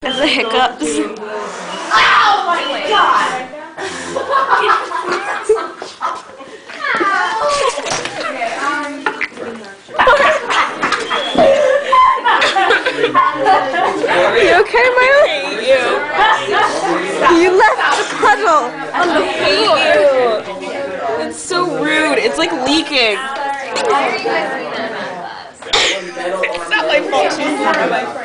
As the hiccups. Oh my god! Are you okay, Maya? I hate you. You left the puddle on the floor. It's so rude. It's like leaking. Why are you guys doing that in my class? It's not my fault. She's not my friend.